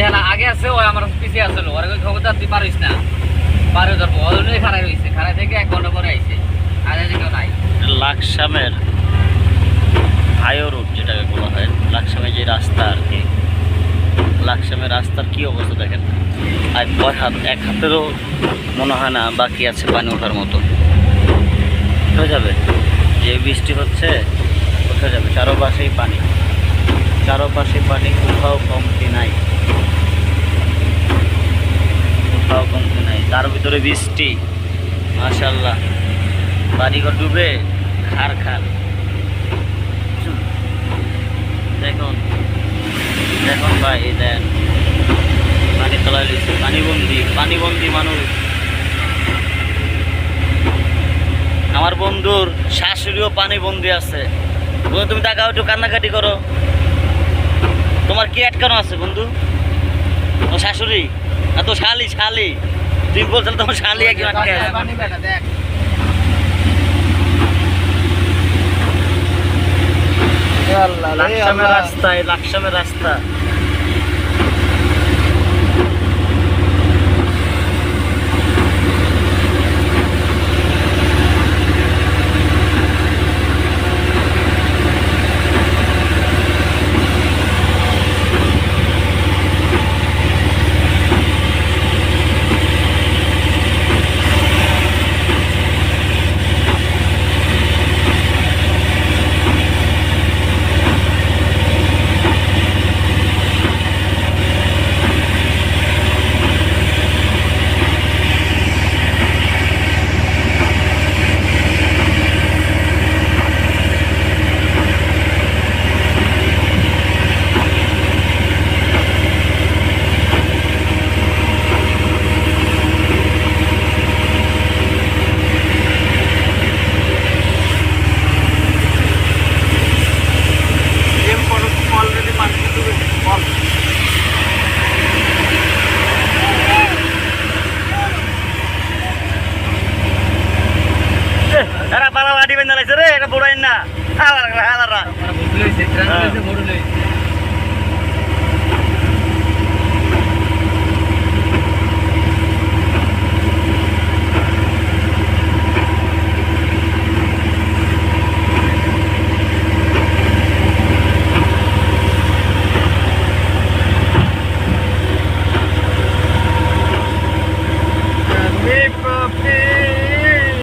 হেলা আগে আছে ওই আমার পিছিয়ে আসলো ওরা কই খবরদার তুই পারিস না পারে ধরবো ওই খারাই হইছে খারাই থেকে 1 ঘন্টা পরে আইছে আর এদিকে নাই লাকসামের হাইওয়ে রোড যেটাকে বলা হয় লাকসামে যে রাস্তা আর কি লাকসামের রাস্তার কি অবস্থা দেখেন আর এক হাতেরও মনে হয় না বাকি আছে পানি ওঠার মতো উঠে যাবে যে বৃষ্টি হচ্ছে উঠে যাবে চারপাশেই পানি কোথাও কমতি নাই তার ভিতরে বৃষ্টি মাশাআল্লাহ বাড়িঘর ডুবে খার দেখুন ভাই দেন পানি তলায় রয়েছে পানিবন্দি মানুষ আমার বন্ধুর শাশুড়িও পানিবন্দি আছে বন্ধু তুমি তাকাও একটু কান্নাকাটি করো তোমার কি আটকানো আছে বন্ধু ও শাশুড়ি না তো শালি তুমি বলছিলে তোমার শালি একজন আটকে আছে লাকসামের রাস্তা বাড়ি বেঁধে লাগছে রে এটা বড় না